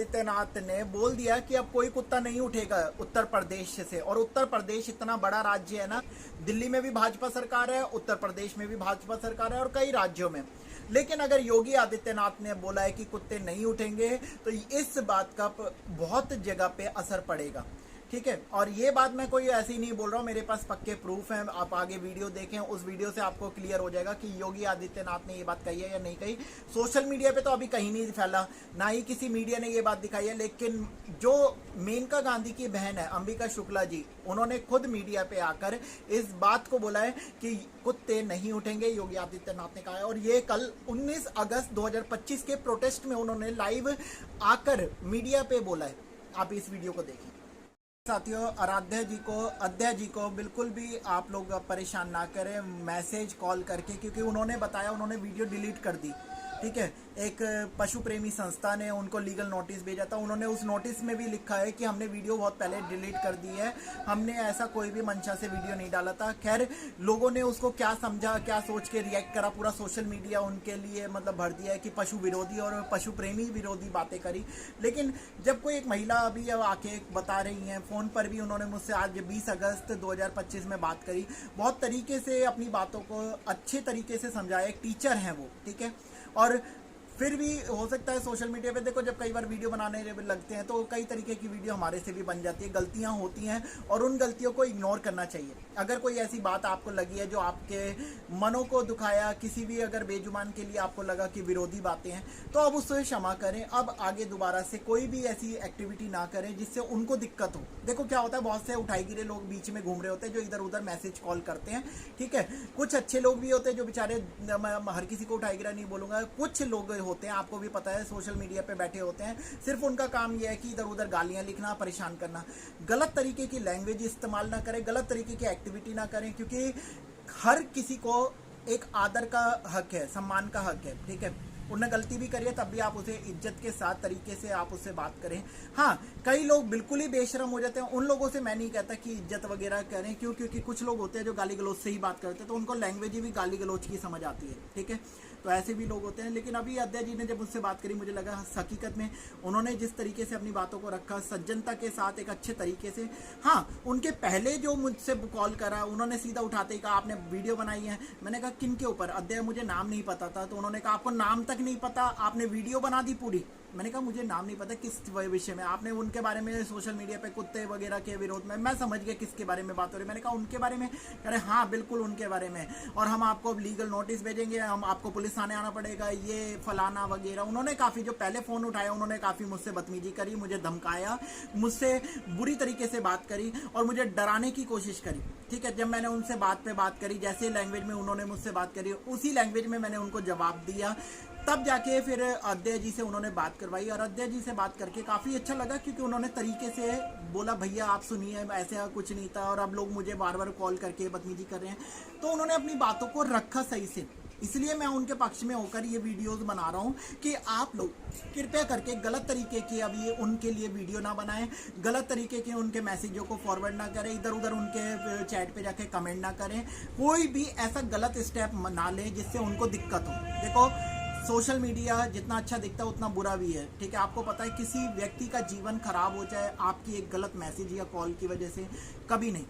आदित्यनाथ ने बोल दिया कि अब कोई कुत्ता नहीं उठेगा उत्तर प्रदेश से। और उत्तर प्रदेश इतना बड़ा राज्य है ना, दिल्ली में भी भाजपा सरकार है, उत्तर प्रदेश में भी भाजपा सरकार है और कई राज्यों में। लेकिन अगर योगी आदित्यनाथ ने बोला है कि कुत्ते नहीं उठेंगे तो इस बात का बहुत जगह पे असर पड़ेगा, ठीक है। और ये बात मैं कोई ऐसे ही नहीं बोल रहा हूँ, मेरे पास पक्के प्रूफ हैं। आप आगे वीडियो देखें, उस वीडियो से आपको क्लियर हो जाएगा कि योगी आदित्यनाथ ने ये बात कही है या नहीं कही। सोशल मीडिया पे तो अभी कहीं नहीं फैला, ना ही किसी मीडिया ने ये बात दिखाई है। लेकिन जो मेनका गांधी की बहन है अंबिका शुक्ला जी, उन्होंने खुद मीडिया पे आकर इस बात को बोला है कि कुत्ते नहीं उठेंगे, योगी आदित्यनाथ ने कहा है। और ये कल 19 अगस्त 2025 के प्रोटेस्ट में उन्होंने लाइव आकर मीडिया पे बोला है। आप इस वीडियो को देखिए। साथियों, अद्या जी को बिल्कुल भी आप लोग परेशान ना करें मैसेज कॉल करके, क्योंकि उन्होंने बताया उन्होंने वीडियो डिलीट कर दी, ठीक है। एक पशु प्रेमी संस्था ने उनको लीगल नोटिस भेजा था। उन्होंने उस नोटिस में भी लिखा है कि हमने वीडियो बहुत पहले डिलीट कर दी है, हमने ऐसा कोई भी मंशा से वीडियो नहीं डाला था। खैर, लोगों ने उसको क्या समझा, क्या सोच के रिएक्ट करा, पूरा सोशल मीडिया उनके लिए मतलब भर दिया है कि पशु विरोधी और पशु प्रेमी विरोधी बातें करी। लेकिन जब कोई एक महिला अभी आके बता रही हैं, फ़ोन पर भी उन्होंने मुझसे आज 20 अगस्त 2025 में बात करी, बहुत तरीके से अपनी बातों को अच्छे तरीके से समझाया। एक टीचर हैं वो, ठीक है। और फिर भी हो सकता है सोशल मीडिया पे देखो, जब कई बार वीडियो बनाने लगते हैं तो कई तरीके की वीडियो हमारे से भी बन जाती है, गलतियां होती हैं और उन गलतियों को इग्नोर करना चाहिए। अगर कोई ऐसी बात आपको लगी है जो आपके मनों को दुखाया, किसी भी अगर बेजुबान के लिए आपको लगा कि विरोधी बातें हैं, तो अब उससे क्षमा करें। अब आगे दोबारा से कोई भी ऐसी एक्टिविटी ना करें जिससे उनको दिक्कत हो। देखो क्या होता है, बहुत से उठाई गिरे लोग बीच में घूम रहे होते हैं जो इधर उधर मैसेज कॉल करते हैं, ठीक है। कुछ अच्छे लोग भी होते हैं जो बेचारे, हर किसी को उठाई गिरा नहीं बोलूंगा, कुछ लोग होते हैं, आपको भी पता है, सोशल मीडिया पे बैठे होते हैं, सिर्फ उनका काम यह है कि इधर उधर गालियां लिखना, परेशान करना। गलत तरीके की लैंग्वेज इस्तेमाल ना करें, गलत तरीके की एक्टिविटी ना करें, क्योंकि हर किसी को एक आदर का हक है, सम्मान का हक है, ठीक है। उन्हें गलती भी करिए तब भी आप उसे इज्जत के साथ तरीके से आप उससे बात करें। हाँ, कई लोग बिल्कुल ही बेशरम हो जाते हैं, उन लोगों से मैं नहीं कहता कि इज्जत वगैरह करें, क्योंकि कुछ लोग होते हैं जो गाली गलौज से ही बात करते हैं, तो उनको लैंग्वेज भी गाली गलौज की समझ आती है, ठीक है। तो ऐसे भी लोग होते हैं। लेकिन अभी अद्या जी ने जब उससे बात करी, मुझे लगा हकीकत में उन्होंने जिस तरीके से अपनी बातों को रखा सज्जनता के साथ, एक अच्छे तरीके से। हाँ, उनके पहले जो मुझसे कॉल करा, उन्होंने सीधा उठाते ही कहा आपने वीडियो बनाई है। मैंने कहा किन के ऊपर? अद्या, मुझे नाम नहीं पता था। तो उन्होंने कहा आपको नाम तक नहीं पता, आपने वीडियो बना दी पूरी। मैंने कहा मुझे नाम नहीं पता, किस विषय में आपने उनके बारे में सोशल मीडिया पे कुत्ते वगैरह के विरोध में, मैं समझ गया किसके बारे में बात हो रही है। मैंने कहा उनके बारे में? कह रहे हाँ बिल्कुल उनके बारे में, और हम आपको लीगल नोटिस भेजेंगे, हम आपको पुलिस थाने आना पड़ेगा, ये फलाना वगैरह। उन्होंने काफ़ी, जो पहले फ़ोन उठाया उन्होंने काफ़ी मुझसे बदतमीजी करी, मुझे धमकाया, मुझसे बुरी तरीके से बात करी और मुझे डराने की कोशिश करी, ठीक है। जब मैंने उनसे बात पे बात करी, जैसे लैंग्वेज में उन्होंने मुझसे बात करी, उसी लैंग्वेज में मैंने उनको जवाब दिया। तब जाके फिर अद्या जी से उन्होंने बात करवाई, और अद्या जी से बात करके काफ़ी अच्छा लगा, क्योंकि उन्होंने तरीके से बोला भैया आप सुनिए, ऐसे कुछ नहीं था और अब लोग मुझे बार बार कॉल करके बदतमीजी कर रहे हैं। तो उन्होंने अपनी बातों को रखा सही से, इसलिए मैं उनके पक्ष में होकर ये वीडियोस बना रहा हूँ कि आप लोग कृपया करके गलत तरीके की अब ये उनके लिए वीडियो ना बनाएं, गलत तरीके के उनके मैसेजों को फॉरवर्ड ना करें, इधर उधर उनके चैट पे जाके कमेंट ना करें, कोई भी ऐसा गलत स्टेप ना लें जिससे उनको दिक्कत हो। देखो, सोशल मीडिया जितना अच्छा दिखता है उतना बुरा भी है, ठीक है। आपको पता है किसी व्यक्ति का जीवन खराब हो जाए आपकी एक गलत मैसेज या कॉल की वजह से, कभी नहीं।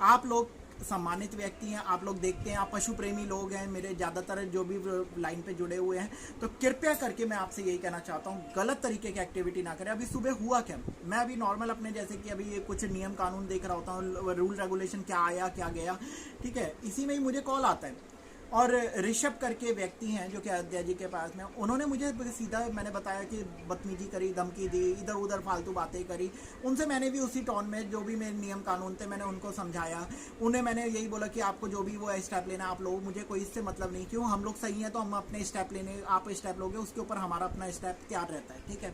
आप लोग सम्मानित व्यक्ति हैं, आप लोग देखते हैं, आप पशु प्रेमी लोग हैं, मेरे ज़्यादातर जो भी लाइन पे जुड़े हुए हैं, तो कृपया करके मैं आपसे यही कहना चाहता हूँ गलत तरीके की एक्टिविटी ना करें। अभी सुबह हुआ क्या, मैं अभी नॉर्मल अपने जैसे कि अभी कुछ नियम कानून देख रहा होता हूँ, रूल रेगुलेशन क्या आया क्या गया, ठीक है। इसी में ही मुझे कॉल आता है, और ऋषभ करके व्यक्ति हैं जो कि अद्या जी के पास में, उन्होंने मुझे सीधा, मैंने बताया कि बदतमीजी करी, धमकी दी, इधर उधर फालतू बातें करी। उनसे मैंने भी उसी टोन में, जो भी मेरे नियम कानून थे, मैंने उनको समझाया। उन्हें मैंने यही बोला कि आपको जो भी वो स्टेप लेना आप लोग, मुझे कोई इससे मतलब नहीं, क्यों हम लोग सही हैं तो हम अपने स्टेप लेने, आप स्टेप लोगे उसके ऊपर हमारा अपना स्टेप तैयार रहता है, ठीक है।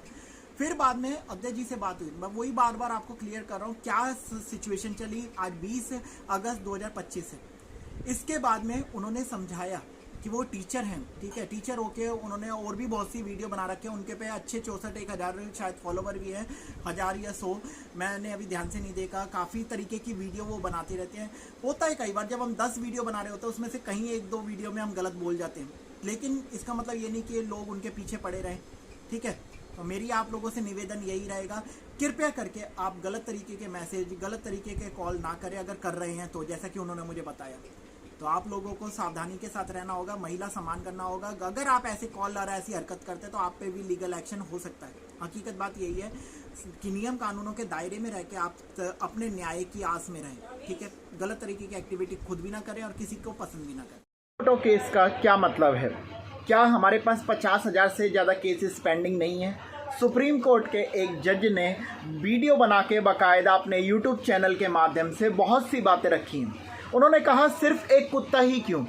फिर बाद में अद्या जी से बात हुई, मैं वही बार बार आपको क्लियर कर रहा हूँ क्या सिचुएशन चली आज 20 अगस्त 2025 से। इसके बाद में उन्होंने समझाया कि वो टीचर हैं, ठीक है। टीचर होके उन्होंने और भी बहुत सी वीडियो बना रखे हैं, उनके पे अच्छे 64-1000 शायद फॉलोवर भी हैं, 1000 या 100, मैंने अभी ध्यान से नहीं देखा। काफ़ी तरीके की वीडियो वो बनाते रहते हैं। होता है कई बार जब हम 10 वीडियो बना रहे होते हैं उसमें से कहीं 1-2 वीडियो में हम गलत बोल जाते हैं, लेकिन इसका मतलब ये नहीं कि लोग उनके पीछे पड़े रहें, ठीक है। तो मेरी आप लोगों से निवेदन यही रहेगा, कृपया करके आप गलत तरीके के मैसेज, गलत तरीके के कॉल ना करें। अगर कर रहे हैं तो जैसा कि उन्होंने मुझे बताया, तो आप लोगों को सावधानी के साथ रहना होगा, महिला सम्मान करना होगा। अगर आप ऐसे कॉल और ऐसी हरकत करते हैं तो आप पे भी लीगल एक्शन हो सकता है। हकीकत बात यही है कि नियम कानूनों के दायरे में रह के आप अपने न्याय की आस में रहें, ठीक है। गलत तरीके की एक्टिविटी खुद भी ना करें और किसी को पसंद भी ना करें। फोटो केस का क्या मतलब है? क्या हमारे पास 50,000 से ज़्यादा केसेस पेंडिंग नहीं है? सुप्रीम कोर्ट के एक जज ने वीडियो बना के बाकायदा अपने यूट्यूब चैनल के माध्यम से बहुत सी बातें रखी हैं। उन्होंने कहा सिर्फ एक कुत्ता ही क्यों,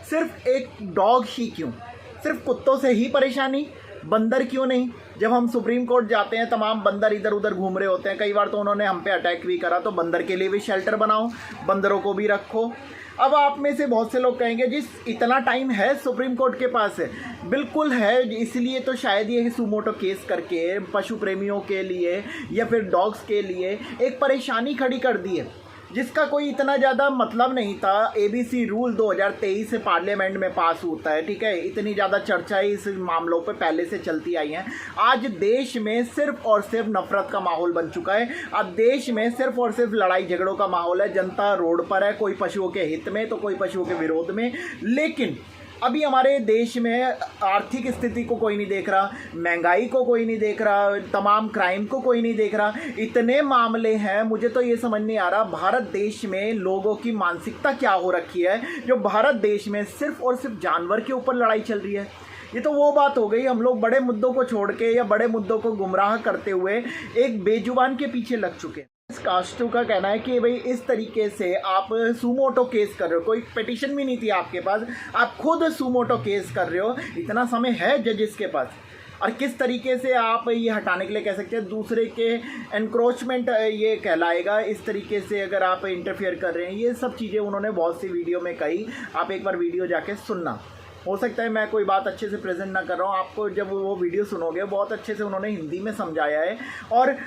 सिर्फ एक डॉग ही क्यों, सिर्फ कुत्तों से ही परेशानी, बंदर क्यों नहीं? जब हम सुप्रीम कोर्ट जाते हैं तमाम बंदर इधर उधर घूम रहे होते हैं, कई बार तो उन्होंने हम पे अटैक भी करा, तो बंदर के लिए भी शेल्टर बनाओ, बंदरों को भी रखो। अब आप में से बहुत से लोग कहेंगे जिस इतना टाइम है सुप्रीम कोर्ट के पास है, बिल्कुल है, इसलिए तो शायद ये सुमोटो केस करके पशु प्रेमियों के लिए या फिर डॉग्स के लिए एक परेशानी खड़ी कर दी है, जिसका कोई इतना ज़्यादा मतलब नहीं था। ABC रूल 2023 से पार्लियामेंट में पास होता है, ठीक है। इतनी ज़्यादा चर्चा इस मामलों पे पहले से चलती आई है। आज देश में सिर्फ और सिर्फ नफरत का माहौल बन चुका है। अब देश में सिर्फ और सिर्फ लड़ाई झगड़ों का माहौल है। जनता रोड पर है, कोई पशुओं के हित में तो कोई पशुओं के विरोध में। लेकिन अभी हमारे देश में आर्थिक स्थिति को कोई नहीं देख रहा, महंगाई को कोई नहीं देख रहा, तमाम क्राइम को कोई नहीं देख रहा। इतने मामले हैं, मुझे तो ये समझ नहीं आ रहा भारत देश में लोगों की मानसिकता क्या हो रखी है, जो भारत देश में सिर्फ और सिर्फ जानवर के ऊपर लड़ाई चल रही है। ये तो वो बात हो गई, हम लोग बड़े मुद्दों को छोड़ के या बड़े मुद्दों को गुमराह करते हुए एक बेजुबान के पीछे लग चुके हैं। कास्टू का कहना है कि भाई इस तरीके से आप सुमोटो केस कर रहे हो, कोई पिटीशन भी नहीं थी आपके पास, आप खुद सुमोटो केस कर रहे हो, इतना समय है जजेस के पास, और किस तरीके से आप ये हटाने के लिए कह सकते हैं दूसरे के एनक्रोचमेंट ये कहलाएगा। इस तरीके से अगर आप इंटरफेयर कर रहे हैं, ये सब चीज़ें उन्होंने बहुत सी वीडियो में कही। आप एक बार वीडियो जाके सुनना, हो सकता है मैं कोई बात अच्छे से प्रेजेंट ना कर रहा हूँ, आपको जब वो वीडियो सुनोगे बहुत अच्छे से उन्होंने हिंदी में समझाया है। और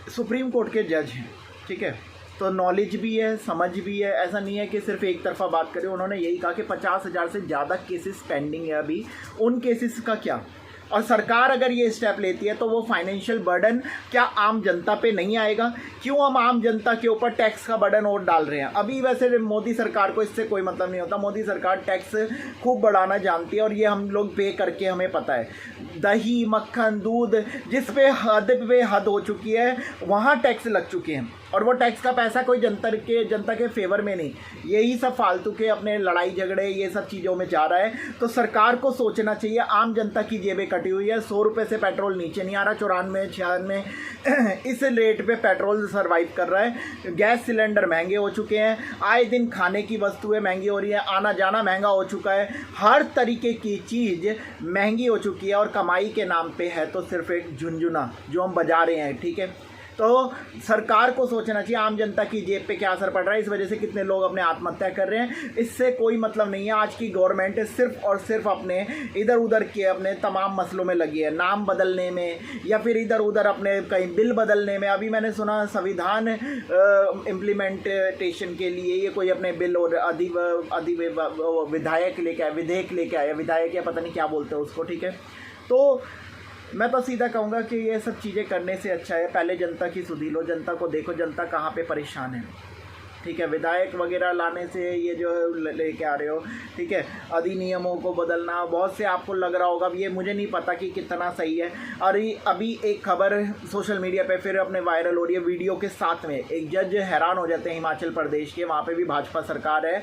सुप्रीम कोर्ट के जज हैं, ठीक है, तो नॉलेज भी है, समझ भी है। ऐसा नहीं है कि सिर्फ एक तरफा बात करें। उन्होंने यही कहा कि 50,000 से ज़्यादा केसेस पेंडिंग है अभी, उन केसेस का क्या, और सरकार अगर ये स्टेप लेती है तो वो फाइनेंशियल बर्डन क्या आम जनता पे नहीं आएगा? क्यों हम आम जनता के ऊपर टैक्स का बर्डन और डाल रहे हैं? अभी वैसे मोदी सरकार को इससे कोई मतलब नहीं होता, मोदी सरकार टैक्स खूब बढ़ाना जानती है और ये हम लोग पे करके हमें पता है। दही, मक्खन, दूध जिस पे हद हो चुकी है वहाँ टैक्स लग चुके हैं, और वो टैक्स का पैसा कोई जनता के फेवर में नहीं, यही सब फालतू के अपने लड़ाई झगड़े ये सब चीज़ों में जा रहा है। तो सरकार को सोचना चाहिए, आम जनता की जेबें कटी हुई है। 100 रुपये से पेट्रोल नीचे नहीं आ रहा, 94, 96 इस रेट पे पेट्रोल सर्वाइव कर रहा है। गैस सिलेंडर महंगे हो चुके हैं, आए दिन खाने की वस्तुएं महंगी हो रही है, आना जाना महंगा हो चुका है, हर तरीके की चीज़ महंगी हो चुकी है। और कमाई के नाम पे है तो सिर्फ एक झुनझुना जो हम बजा रहे हैं, ठीक है। तो सरकार को सोचना चाहिए आम जनता की जेब पे क्या असर पड़ रहा है, इस वजह से कितने लोग अपने आत्महत्या कर रहे हैं। इससे कोई मतलब नहीं है। आज की गवर्नमेंट सिर्फ और सिर्फ अपने इधर उधर के अपने तमाम मसलों में लगी है, नाम बदलने में या फिर इधर उधर अपने कहीं बिल बदलने में। अभी मैंने सुना संविधान इम्प्लीमेंटेशन के लिए ये कोई अपने बिल और विधायक लेके आया, विधेयक लेके आया, विधायक या पता नहीं क्या बोलते हैं उसको, ठीक है। तो मैं तो सीधा कहूँगा कि ये सब चीज़ें करने से अच्छा है पहले जनता की सुधी लो, जनता को देखो, जनता कहाँ पे परेशान है, ठीक है। विधायक वगैरह लाने से ये जो लेके आ रहे हो, ठीक है, अधिनियमों को बदलना, बहुत से आपको लग रहा होगा, ये मुझे नहीं पता कि कितना सही है। और अभी एक खबर सोशल मीडिया पे फिर अपने वायरल हो रही है वीडियो के साथ में। एक जज हैरान हो जाते हैं हिमाचल प्रदेश के, वहाँ पर भी भाजपा सरकार है,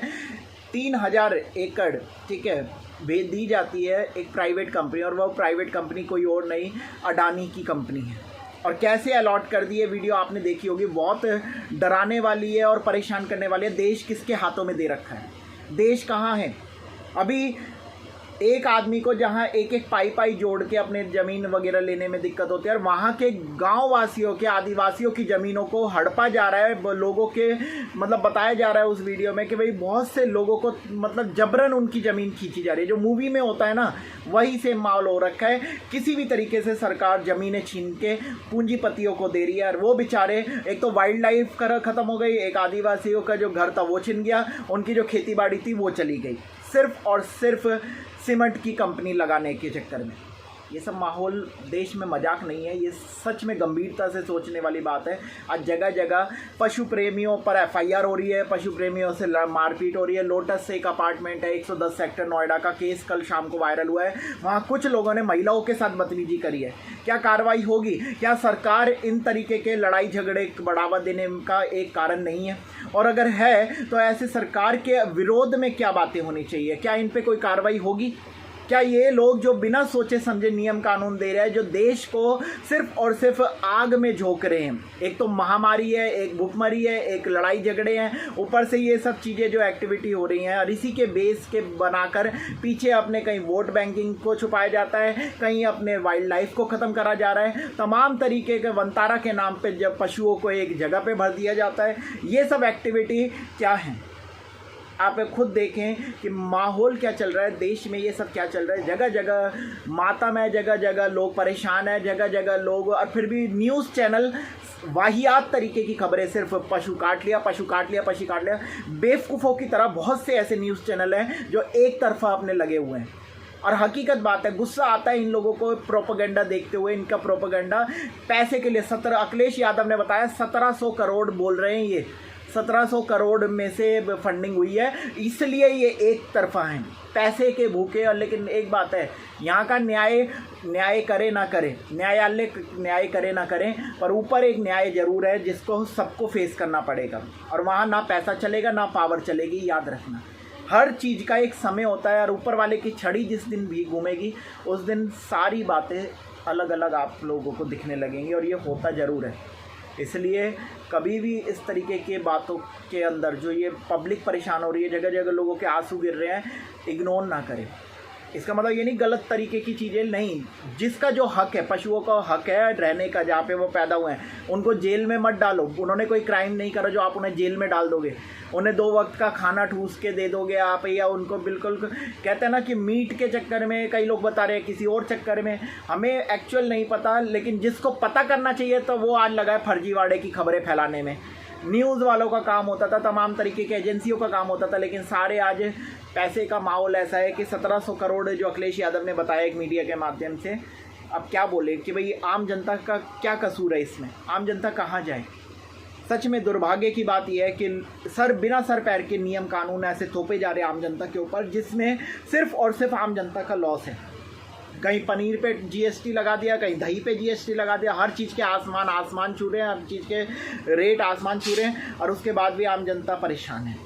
3000 एकड़, ठीक है, भेज दी जाती है एक प्राइवेट कंपनी, और वो प्राइवेट कंपनी कोई और नहीं अडानी की कंपनी है। और कैसे अलॉट कर दी है, वीडियो आपने देखी होगी, बहुत डराने वाली है और परेशान करने वाली है। देश किसके हाथों में दे रखा है, देश कहाँ है? अभी एक आदमी को जहाँ एक एक पाई जोड़ के अपने ज़मीन वगैरह लेने में दिक्कत होती है, और वहाँ के गांव वासियों के, आदिवासियों की ज़मीनों को हड़पा जा रहा है। लोगों के मतलब बताया जा रहा है उस वीडियो में कि भाई बहुत से लोगों को मतलब जबरन उनकी ज़मीन खींची जा रही है। जो मूवी में होता है ना, वही से माहौल हो रखा है। किसी भी तरीके से सरकार ज़मीनें छीन के पूंजीपतियों को दे रही है, और वो बेचारे, एक तो वाइल्ड लाइफ ख़त्म हो गई, एक आदिवासियों का जो घर था वो छिन गया, उनकी जो खेती बाड़ी थी वो चली गई, सिर्फ और सिर्फ सीमेंट की कंपनी लगाने के चक्कर में। ये सब माहौल देश में मजाक नहीं है, ये सच में गंभीरता से सोचने वाली बात है। आज जगह जगह पशु प्रेमियों पर एफआईआर हो रही है, पशु प्रेमियों से मारपीट हो रही है। लोटस से एक अपार्टमेंट है 110 सेक्टर नोएडा का, केस कल शाम को वायरल हुआ है। वहाँ कुछ लोगों ने महिलाओं के साथ बदतमीजी करी है। क्या कार्रवाई होगी? क्या सरकार इन तरीके के लड़ाई झगड़े बढ़ावा देने का एक कारण नहीं है? और अगर है तो ऐसे सरकार के विरोध में क्या बातें होनी चाहिए? क्या इन पे कोई कार्रवाई होगी? क्या ये लोग जो बिना सोचे समझे नियम कानून दे रहे हैं, जो देश को सिर्फ और सिर्फ आग में झोंक रहे हैं, एक तो महामारी है, एक भूखमरी है, एक लड़ाई झगड़े हैं, ऊपर से ये सब चीज़ें जो एक्टिविटी हो रही हैं, और इसी के बेस के बनाकर पीछे अपने कहीं वोट बैंकिंग को छुपाया जाता है, कहीं अपने वाइल्ड लाइफ को ख़त्म करा जा रहा है, तमाम तरीके के वंतारा के नाम पर जब पशुओं को एक जगह पर भर दिया जाता है। ये सब एक्टिविटी क्या है? आप खुद देखें कि माहौल क्या चल रहा है देश में, ये सब क्या चल रहा है। जगह जगह मातम है, जगह जगह लोग परेशान हैं, जगह जगह लोग, और फिर भी न्यूज़ चैनल वाहियात तरीके की खबरें, सिर्फ पशु काट लिया, पशु काट लिया, पशु काट लिया। बेवकूफ़ों की तरह बहुत से ऐसे न्यूज़ चैनल हैं जो एक तरफा अपने लगे हुए हैं। और हकीकत बात है, गुस्सा आता है इन लोगों को प्रोपेगेंडा देखते हुए। इनका प्रोपेगेंडा पैसे के लिए, अखिलेश यादव ने बताया 1700 करोड़ बोल रहे हैं, ये 1700 करोड़ में से फंडिंग हुई है, इसलिए ये एक तरफा हैं, पैसे के भूखे। और लेकिन एक बात है, यहाँ का न्याय करे ना करे, न्यायालय न्याय करे ना करें, पर ऊपर एक न्याय जरूर है जिसको सबको फेस करना पड़ेगा। और वहाँ ना पैसा चलेगा ना पावर चलेगी, याद रखना। हर चीज़ का एक समय होता है, और ऊपर वाले की छड़ी जिस दिन भी घूमेगी उस दिन सारी बातें अलग अलग आप लोगों को दिखने लगेंगी, और ये होता ज़रूर है। इसलिए कभी भी इस तरीके के बातों के अंदर जो ये पब्लिक परेशान हो रही है, जगह जगह लोगों के आंसू गिर रहे हैं, इग्नोर ना करें। इसका मतलब ये नहीं गलत तरीके की चीज़ें नहीं, जिसका जो हक है, पशुओं का हक है रहने का, जहाँ पे वो पैदा हुए हैं, उनको जेल में मत डालो। उन्होंने कोई क्राइम नहीं करा जो आप उन्हें जेल में डाल दोगे। उन्हें 2 वक्त का खाना ठूस के दे दोगे आप, या उनको बिल्कुल कहते हैं ना कि मीट के चक्कर में, कई लोग बता रहे हैं किसी और चक्कर में, हमें एक्चुअल नहीं पता, लेकिन जिसको पता करना चाहिए तो वो आज लगा है फर्जीवाड़े की खबरें फैलाने में। न्यूज़ वालों का काम होता था, तमाम तरीके के एजेंसियों का काम होता था, लेकिन सारे आज पैसे का माहौल ऐसा है कि 1700 करोड़ जो अखिलेश यादव ने बताया एक मीडिया के माध्यम से, अब क्या बोले कि भाई आम जनता का क्या कसूर है इसमें? आम जनता कहाँ जाए? सच में दुर्भाग्य की बात यह है कि बिना सर पैर के नियम कानून ऐसे थोपे जा रहे हैं आम जनता के ऊपर, जिसमें सिर्फ और सिर्फ आम जनता का लॉस है। कहीं पनीर पे जीएसटी लगा दिया, कहीं दही पे जीएसटी लगा दिया, हर चीज़ के आसमान छू रहे हैं, हर चीज़ के रेट आसमान छू रहे हैं, और उसके बाद भी आम जनता परेशान है,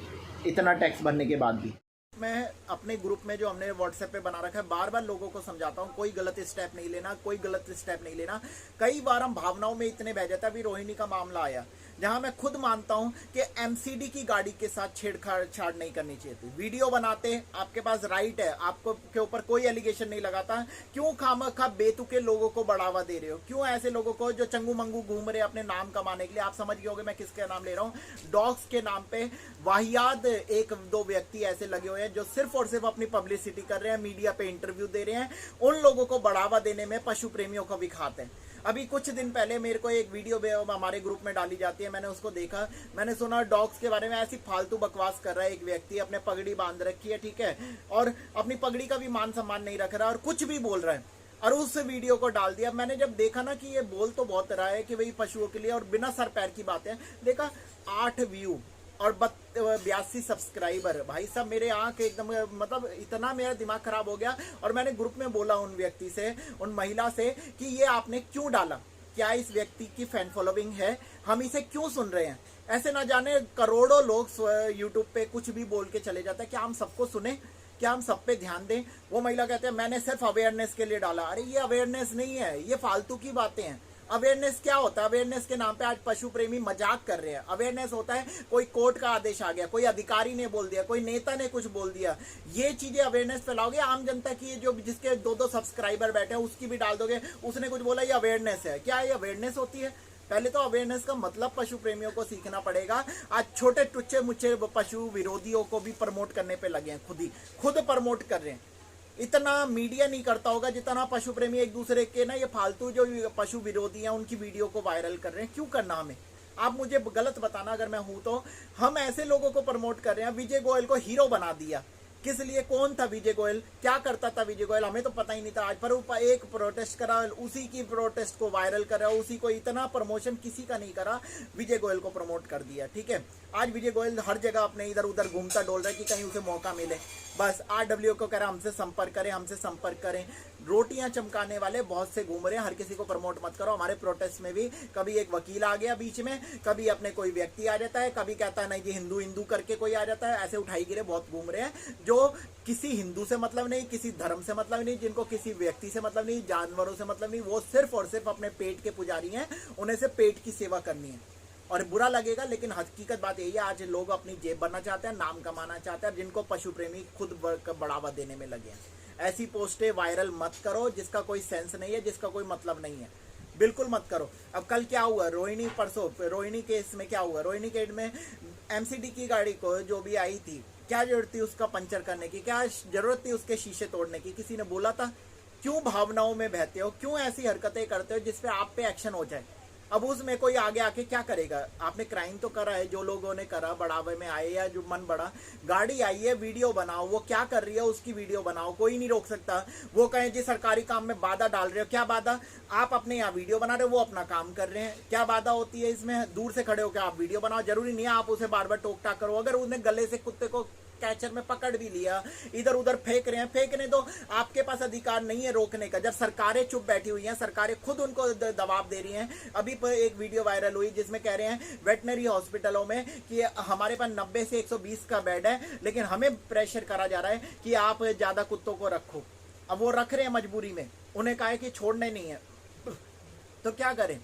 इतना टैक्स भरने के बाद भी। मैं अपने ग्रुप में जो हमने व्हाट्सएप पे बना रखा है, बार बार लोगों को समझाता हूँ, कोई गलत स्टेप नहीं लेना, कोई गलत स्टेप नहीं लेना। कई बार हम भावनाओं में इतने बह जाते हैं। अभी रोहिणी का मामला आया, जहां मैं खुद मानता हूं कि एमसीडी की गाड़ी के साथ छेड़छाड़ नहीं करनी चाहिए थी। वीडियो बनाते, आपके पास राइट है, आपको के ऊपर कोई एलिगेशन नहीं लगाता, क्यों खामखा बेतुके लोगों को बढ़ावा दे रहे हो? क्यों ऐसे लोगों को जो चंगू मंगू घूम रहे अपने नाम कमाने के लिए? आप समझ गए होंगे मैं किसका नाम ले रहा हूं। डॉग्स के नाम पे वाहियात 1-2 व्यक्ति ऐसे लगे हुए हैं जो सिर्फ और सिर्फ अपनी पब्लिसिटी कर रहे हैं, मीडिया पे इंटरव्यू दे रहे हैं, उन लोगों को बढ़ावा देने में पशु प्रेमियों को भी खाते हैं। अभी कुछ दिन पहले मेरे को एक वीडियो हमारे ग्रुप में डाली जाती है, मैंने उसको देखा, मैंने सुना डॉग्स के बारे में ऐसी फालतू बकवास कर रहा है एक व्यक्ति, अपने पगड़ी बांध रखी है, ठीक है, और अपनी पगड़ी का भी मान सम्मान नहीं रख रहा, और कुछ भी बोल रहा है, और उस वीडियो को डाल दिया। मैंने जब देखा ना कि ये बोल तो बहुत रहा है कि भाई पशुओं के लिए, और बिना सर पैर की बातें, देखा 8 व्यू और 82 सब्सक्राइबर। भाई साहब मेरे आंख एकदम, मतलब इतना मेरा दिमाग खराब हो गया। और मैंने ग्रुप में बोला उन व्यक्ति से, उन महिला से, कि ये आपने क्यों डाला? क्या इस व्यक्ति की फैन फॉलोइंग है? हम इसे क्यों सुन रहे हैं? ऐसे ना जाने करोड़ों लोग यूट्यूब पे कुछ भी बोल के चले जाते हैं। क्या हम सबको सुने? क्या हम सब पे ध्यान दें? वो महिला कहते हैं मैंने सिर्फ अवेयरनेस के लिए डाला। अरे ये अवेयरनेस नहीं है, ये फालतू की बातें हैं। अवेयरनेस क्या होता है? अवेयरनेस के नाम पे आज पशु प्रेमी मजाक कर रहे हैं। अवेयरनेस होता है कोई कोर्ट का आदेश आ गया, कोई अधिकारी ने बोल दिया, कोई नेता ने कुछ बोल दिया, ये चीजें अवेयरनेस फैलाओगे। आम जनता की जो जिसके 2-2 सब्सक्राइबर बैठे हैं उसकी भी डाल दोगे, उसने कुछ बोला ये अवेयरनेस है। क्या ये अवेयरनेस होती है? पहले तो अवेयरनेस का मतलब पशु प्रेमियों को सीखना पड़ेगा। आज छोटे टुच्चे मुच्चे पशु विरोधियों को भी प्रमोट करने पे लगे हैं, खुद प्रमोट कर रहे हैं। इतना मीडिया नहीं करता होगा जितना पशु प्रेमी एक दूसरे के ना ये फालतू जो पशु विरोधी हैं उनकी वीडियो को वायरल कर रहे हैं। क्यों करना हमें? आप मुझे गलत बताना अगर मैं हूं तो। हम ऐसे लोगों को प्रमोट कर रहे हैं। विजय गोयल को हीरो बना दिया, किस लिए, कौन था विजय गोयल, क्या करता था विजय गोयल, हमें तो पता ही नहीं था। आज पर एक प्रोटेस्ट करा, उसी की प्रोटेस्ट को वायरल करा, उसी को इतना प्रमोशन किसी का नहीं करा, विजय गोयल को प्रमोट कर दिया। ठीक है, आज विजय गोयल हर जगह अपने इधर उधर घूमता डोल रहा है कि कहीं उसे मौका मिले। बस RW को कह रहा हमसे संपर्क करें, हमसे संपर्क करें। रोटियां चमकाने वाले बहुत से घूम रहे हैं, हर किसी को प्रमोट मत करो। हमारे प्रोटेस्ट में भी कभी एक वकील आ गया बीच में, कभी अपने कोई व्यक्ति आ जाता है, कभी कहता है नहीं जी हिंदू हिंदू करके कोई आ जाता है। ऐसे उठाई गिरे बहुत घूम रहे हैं, जो किसी हिंदू से मतलब नहीं, किसी धर्म से मतलब नहीं, जिनको किसी व्यक्ति से मतलब नहीं, जानवरों से मतलब नहीं, वो सिर्फ और सिर्फ अपने पेट के पुजारी हैं, उन्हें से पेट की सेवा करनी है। और बुरा लगेगा, लेकिन हकीकत बात यही है, आज लोग अपनी जेब भरना चाहते हैं, नाम कमाना चाहते हैं, जिनको पशु प्रेमी खुद बढ़ावा देने में लगे हैं। ऐसी पोस्टें वायरल मत करो जिसका कोई सेंस नहीं है, जिसका कोई मतलब नहीं है, बिल्कुल मत करो। अब कल क्या हुआ, रोहिणी परसों रोहिणी केस में क्या हुआ, रोहिणी केस में MCD की गाड़ी को जो भी आई थी, क्या जरूरत थी उसका पंचर करने की, क्या जरूरत थी उसके शीशे तोड़ने की, किसी ने बोला था? क्यों भावनाओं में बहते हो, क्यों ऐसी हरकतें करते हो जिसपे आप पे एक्शन हो जाए? अब उसमें कोई आगे आके क्या करेगा? आपने क्राइम तो करा है, जो लोगों ने करा, बढ़ावे में आए या जो मन बढ़ा, गाड़ी आई है, वीडियो बनाओ, वो क्या कर रही है उसकी वीडियो बनाओ, कोई नहीं रोक सकता। वो कहें जी सरकारी काम में बाधा डाल रहे हो, क्या बाधा? आप अपने यहाँ वीडियो बना रहे हो, वो अपना काम कर रहे हैं, क्या बाधा होती है इसमें? दूर से खड़े हो क्या आप वीडियो बनाओ, जरूरी नहीं है आप उसे बार बार टोक टाक करो। अगर उन्हें गले से कुत्ते को कैचर में पकड़ भी लिया, इधर उधर फेंक रहे हैं, फेंकने दो, आपके पास अधिकार नहीं है रोकने का। जब सरकारें चुप बैठी हुई हैं, सरकारें खुद उनको दबाव दे रही हैं। अभी पर एक वीडियो वायरल हुई जिसमें कह रहे हैं वेटनरी हॉस्पिटलों में कि हमारे पास 90 से 120 का बेड है, लेकिन हमें प्रेशर करा जा रहा है कि आप ज्यादा कुत्तों को रखो। अब वो रख रहे हैं मजबूरी में, उन्हें कहा है कि छोड़ने नहीं है, तो क्या करें?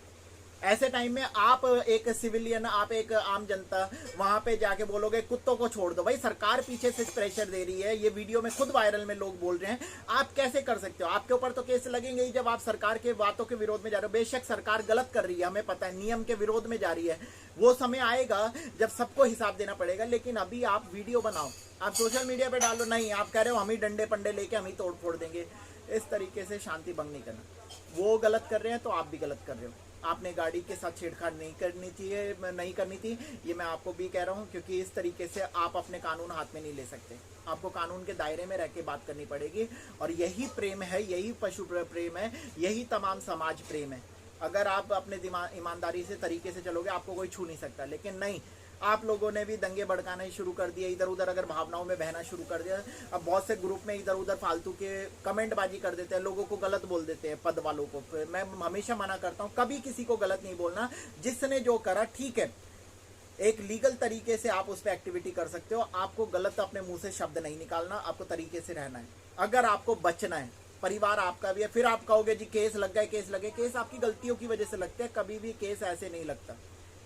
ऐसे टाइम में आप एक सिविलियन, आप एक आम जनता वहां पे जाके बोलोगे कुत्तों को छोड़ दो? भाई सरकार पीछे से प्रेशर दे रही है, ये वीडियो में खुद वायरल में लोग बोल रहे हैं, आप कैसे कर सकते हो? आपके ऊपर तो केस लगेंगे ही जब आप सरकार के बातों के विरोध में जा रहे हो। बेशक सरकार गलत कर रही है, हमें पता है, नियम के विरोध में जा रही है, वो समय आएगा जब सबको हिसाब देना पड़ेगा। लेकिन अभी आप वीडियो बनाओ, आप सोशल मीडिया पे डालो, नहीं आप कह रहे हो हम ही डंडे पंडे लेके हम ही तोड़ फोड़ देंगे। इस तरीके से शांति भंग नहीं करना। वो गलत कर रहे हैं तो आप भी गलत कर रहे हो। आपने गाड़ी के साथ छेड़छाड़ नहीं करनी थी, ये मैं आपको भी कह रहा हूँ, क्योंकि इस तरीके से आप अपने कानून हाथ में नहीं ले सकते। आपको कानून के दायरे में रह के बात करनी पड़ेगी, और यही प्रेम है, यही पशु प्रेम है, यही तमाम समाज प्रेम है। अगर आप अपने ईमानदारी से तरीके से चलोगे, आपको कोई छू नहीं सकता। लेकिन नहीं, आप लोगों ने भी दंगे भड़काने शुरू कर दिए, इधर उधर अगर भावनाओं में बहना शुरू कर दिया। अब बहुत से ग्रुप में इधर उधर फालतू के कमेंटबाजी कर देते हैं, लोगों को गलत बोल देते हैं, पद वालों को। मैं हमेशा मना करता हूं, कभी किसी को गलत नहीं बोलना। जिसने जो करा ठीक है, एक लीगल तरीके से आप उस पर एक्टिविटी कर सकते हो। आपको गलत अपने मुंह से शब्द नहीं निकालना, आपको तरीके से रहना है। अगर आपको बचना है, परिवार आपका भी है, फिर आप कहोगे जी केस लग गए, केस लगे। केस आपकी गलतियों की वजह से लगते हैं, कभी भी केस ऐसे नहीं लगता।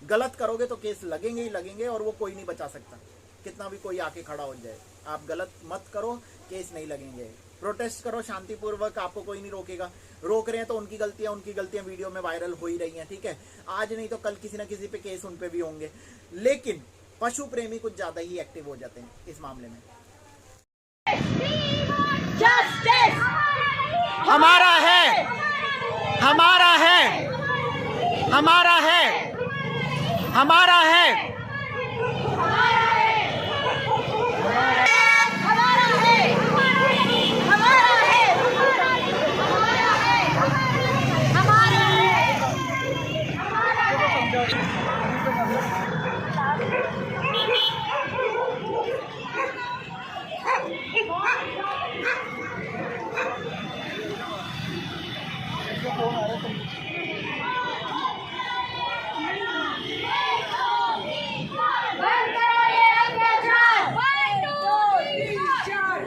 गलत करोगे तो केस लगेंगे ही लगेंगे, और वो कोई नहीं बचा सकता, कितना भी कोई आके खड़ा हो जाए। आप गलत मत करो, केस नहीं लगेंगे। प्रोटेस्ट करो शांतिपूर्वक, आपको कोई नहीं रोकेगा। रोक रहे हैं तो उनकी गलतियां वीडियो में वायरल हो ही रही हैं, ठीक है। आज नहीं तो कल किसी ना किसी पे केस उन पे भी होंगे। लेकिन पशु प्रेमी कुछ ज्यादा ही एक्टिव हो जाते हैं इस मामले में। जस्टिस हमारा है, हमारा है, हमारा है, हमारा है,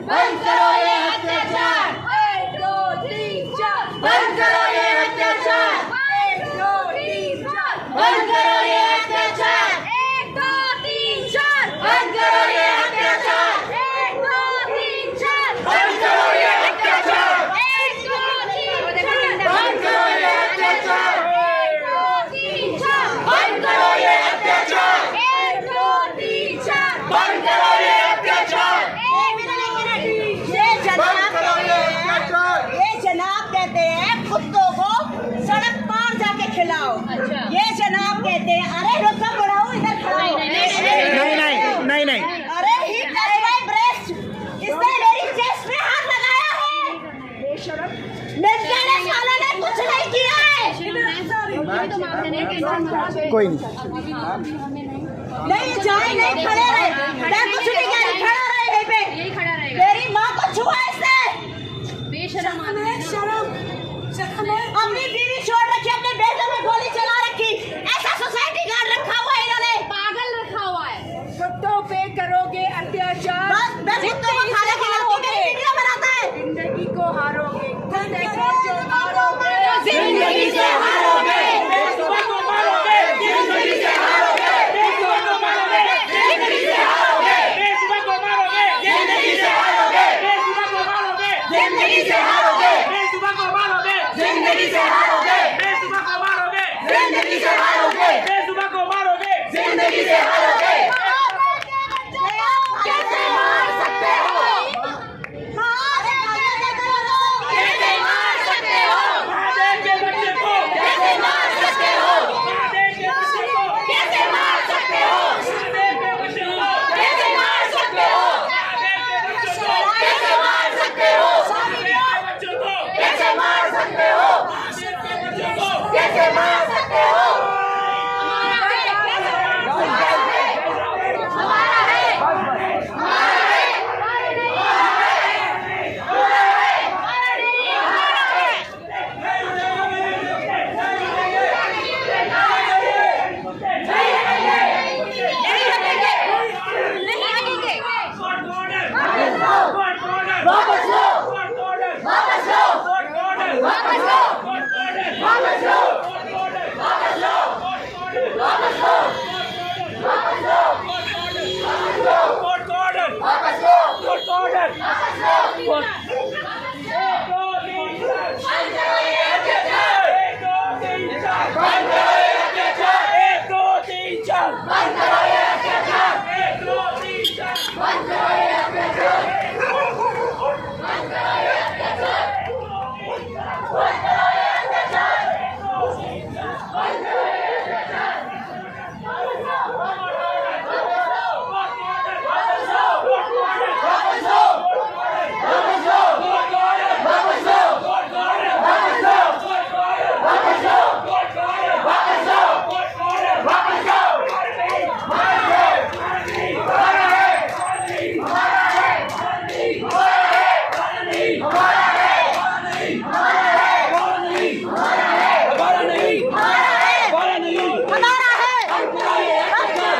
बंद करो ये अत्याचार, 1 2 3 4 बंद करो ये अत्याचार, 1 2 3 4 बंद करो ये अत्याचार, 1 2 3 4 बंद करो ये अत्याचार, 1 2 3 4 बंद करो कोई नहीं नहीं जाए, नहीं खड़े रहे, मैं कुछ नहीं कह रही, खड़ा रहे यहीं पे, यही खड़ा रहेगा। मेरी माँ को छुआ इसने, बेशरम आदमी है ना। अपनी बीवी छोड़ रखी, अपने बेटे में गोली चला रखी, ऐसा सोसाइटी गार्ड रखा हुआ है इन्होंने, पागल रखा हुआ है। कुत्तों पे करोगे अत्याचार, बस मैं कुत्तों को खाने की लड़की मेरी वीडियो बनाता है, जिंदगी को हारोगे, कुत्ते को जो मारोगे, जिंदगी से हारोगे, बेसुबह को मारोगे, जिंदगी से हारोगे, बेसुबह को मारोगे, जिंदगी से हारोगे, बेसुबह को मारोगे, जिंदगी से हारोगे, बेसुबह को मारोगे, जिंदगी से हारोगे, बेसुबह को मारोगे, जिंदगी से हारोगे, बेसुबह को मारोगे, जिंदगी से हारोगे, बेसुबह को मारोगे, जिंदगी से हारोगे। कैसे मार सकते हो? कैसे मार सकते हो? महादेव के बच्चे को, कैसे मार सकते हो? महादेव के बच्चे को, कैसे मार सकते हो? महादेव के बच्चे को, कैसे मार सकते हो? महादेव के बच्चे को, कैसे मार सकते हो? महादेव के बच्चे को, कैसे मार सकते हो? महादेव के बच्चे को, कैसे मार सकते हो? वापस लो, वापस लो, वापस लो, वापस लो, वापस लो, वापस लो, वापस लो, वापस लो, बंद करो ये अत्याचार, बंद करो ये अत्याचार, बंद करो ये अत्याचार, बंद करो ये अत्याचार, बंद करो ये अत्याचार, वापस लो, वापस लो, वापस लो, वापस लो, वापस लो, वापस लो, वापस लो, वापस लो, वापस लो, हमारा है, बंद करो ये अत्याचार,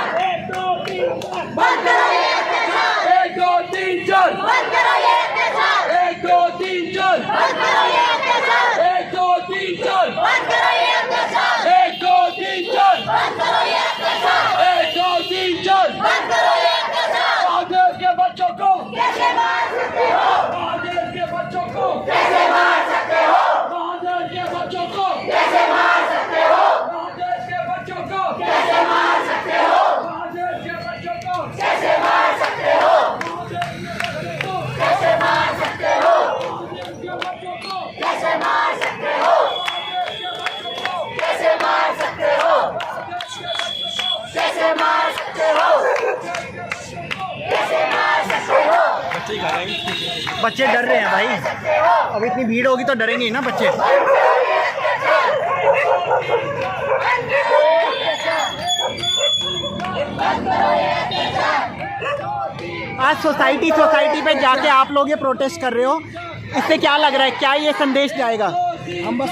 एक दो तीन चार, बंद करो ये अत्याचार, एक दो तीन चार, बंद करो ये अत्याचार, एक दो तीन चार, बंद करो ये अत्याचार, एक दो तीन चार, बंद करो ये अत्याचार, एक दो तीन चार, बंद करो ये अत्याचार, महादेव के बच्चों को, कैसे मार सकते हो? महादेव के बच्चों को, कैसे मार सकते हो? महादेव के बच्चों को, कैसे मार सकते हो? महादेव के बच्चों को, कैसे मार सकते हो? महादेव के बच्चों को, कैसे मार सकते हो? कैसे मार सकते हो? महादेव के बच्चों को, कैसे मार सकते हो? कैसे मार सकते हो? कैसे मार सकते हो? कैसे मार सकते हो? बच्चे डर रहे हैं भाई, अब इतनी भीड़ होगी तो डरेंगे ही ना बच्चे। आज सोसाइटी पे जाके आप लोग ये प्रोटेस्ट कर रहे हो, इससे क्या लग रहा है, क्या ये संदेश जाएगा? हम बस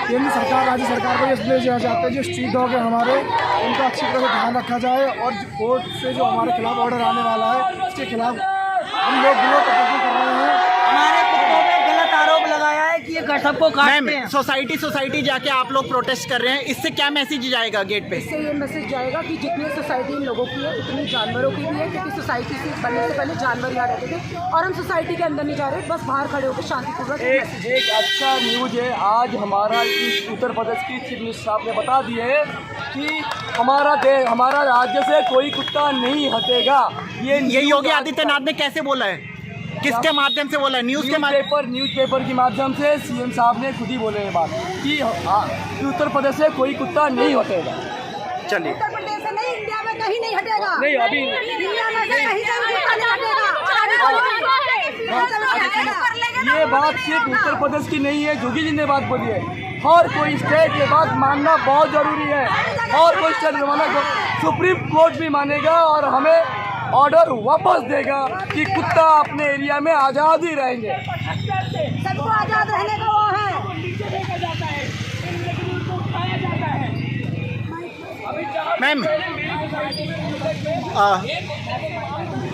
केंद्र सरकार, राज्य सरकार को ये संदेश देना चाहते हैं, जो स्ट्रीट डॉग है हमारे, उनका अच्छी तरह से ध्यान रखा जाए, और कोर्ट से जो हमारे खिलाफ ऑर्डर आने वाला है, उसके खिलाफ हम लोग विरोध प्रदर्शन कर रहे हैं। हमारे कुत्तों पे गलत आरोप लगाया है कि ये सबको काटते मैम, हैं। सोसाइटी जाके आप लोग प्रोटेस्ट कर रहे हैं, इससे क्या मैसेज जाएगा गेट पे? इससे ये मैसेज जाएगा कि जितनी सोसाइटी इन लोगों की है उतनी जानवरों की भी है, क्योंकि सोसाइटी से बनने से पहले जानवर यहाँ रहते थे और हम सोसाइटी के अंदर नहीं जा रहे, बस बाहर खड़े होकर शांतिपूर्वक एक अच्छा न्यूज है, आज हमारा इस उत्तर प्रदेश की चीफ मिनिस्टर साहब ने बता दिए है कि हमारा राज्य से कोई कुत्ता नहीं हटेगा। ये योगी आदित्यनाथ ने कैसे बोला है, किसके माध्यम से बोला है? न्यूज़पेपर के माध्यम से सीएम साहब ने खुद ही बोले ये बात कि उत्तर प्रदेश से कोई कुत्ता नहीं हटेगा। चलिए, उत्तर प्रदेश से नहीं, इंडिया में कहीं नहीं हटेगा। नहीं, अभी इंडिया में से कहीं से कुत्ता नहीं हटेगा। ये बात सिर्फ उत्तर प्रदेश की नहीं है, जोगी जी ने बात बोली है। हर कोई स्टेट ये बात मानना बहुत जरूरी है। और कोई स्टेट मानेगा, सुप्रीम कोर्ट भी मानेगा और हमें ऑर्डर वापस देगा कि कुत्ता अपने एरिया में आज़ाद ही रहेंगे। सबको आजाद रहने का वो है।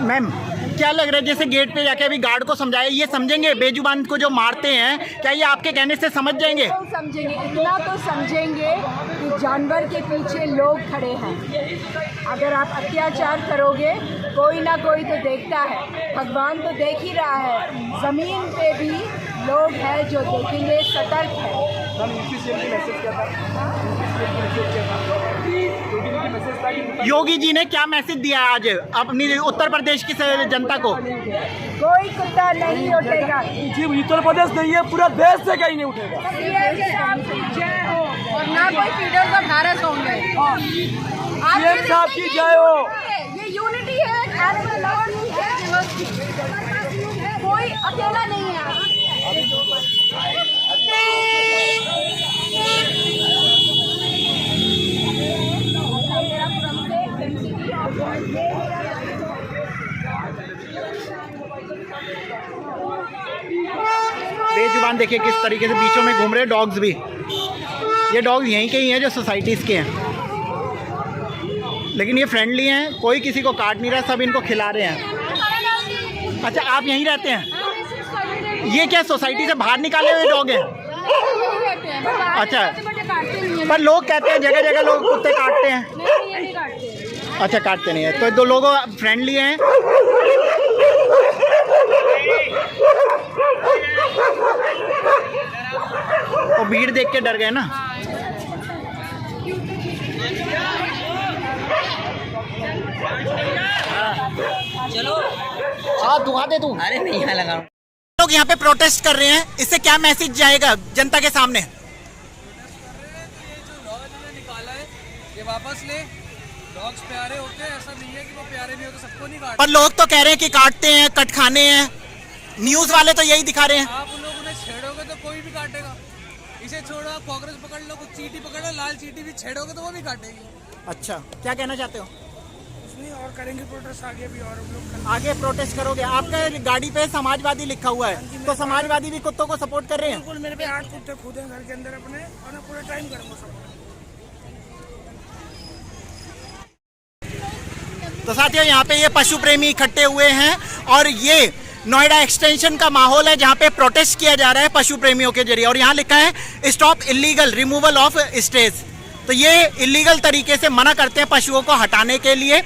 मैम क्या लग रहा है, जैसे गेट पे जाके अभी गार्ड को समझाया, ये समझेंगे बेजुबान को जो मारते हैं, क्या ये आपके कहने से समझ जाएंगे? तो समझेंगे, इतना तो समझेंगे कि जानवर के पीछे लोग खड़े हैं। अगर आप अत्याचार करोगे, कोई ना कोई तो देखता है, भगवान तो देख ही रहा है, ज़मीन पे भी लोग हैं जो देखेंगे, सतर्क है। योगी जी ने क्या मैसेज दिया आज अपनी उत्तर प्रदेश की जनता को? कोई कुत्ता नहीं उठेगा। जी उत्तर प्रदेश नहीं है, पूरा देश से कहीं नहीं उठेगा। जय हो। और ना कोई फीडर का ढारस होंगे। सीएम साहब की जय हो। ये यूनिटी है, कोई अकेला नहीं है। बेजुबान देखिए किस तरीके से बीचों में घूम रहे हैं डॉग्स भी। ये डॉग्स यहीं के ही हैं जो सोसाइटीज़ के हैं, लेकिन ये फ्रेंडली हैं, कोई किसी को काट नहीं रहा, सब इनको खिला रहे हैं। अच्छा आप यहीं रहते हैं? ये क्या सोसाइटी से बाहर निकाले हुए डॉग हैं? अच्छा, पर लोग कहते हैं जगह जगह लोग कुत्ते काटते हैं। अच्छा काटते नहीं है, तो दो लोगों फ्रेंडली हैं। वो भीड़ देख के डर गए ना। चलो हाँ दुआ दे तू। अरे नहीं यहाँ लगा। लोग यहाँ पे प्रोटेस्ट कर रहे हैं, इससे क्या मैसेज जाएगा जनता के सामने? निकाला है ये वापस ले। डॉग्स प्यारे होते हैं, ऐसा नहीं है कि वो प्यारे नहीं होते, सबको नहीं काटते। पर लोग तो कह रहे हैं कि काटते हैं, कट खाने हैं, न्यूज वाले तो यही दिखा रहे हैं। आप उन लोगों ने छेड़ोगे तो कोई भी काटेगा। इसे छोड़ो, आप कॉकरोच पकड़ लो, कुछ चींटी पकड़ लो, लाल चींटी भी छेड़ोगे तो वो भी काटेगी। अच्छा क्या कहना चाहते हो? और करेंगे प्रोटेस्ट आगे भी, और हम लोग आगे प्रोटेस्ट करोगे? आपका गाड़ी पे समाजवादी लिखा हुआ है, तो समाजवादी भी कुत्तों को सपोर्ट कर रहे हैं? बिल्कुल, मेरे पे 8 कुत्ते खुद हैं घर के अंदर अपने, और मैं पूरे टाइम करूँगा सपोर्ट। तो साथियों यहाँ पे ये पशु प्रेमी इकट्ठे हुए हैं और ये नोएडा एक्सटेंशन का माहौल है जहाँ पे प्रोटेस्ट किया जा रहा है पशु प्रेमियों के जरिए, और यहाँ लिखा है stop illegal removal of stage. तो ये इलीगल तरीके से मना करते हैं पशुओं को हटाने के लिए।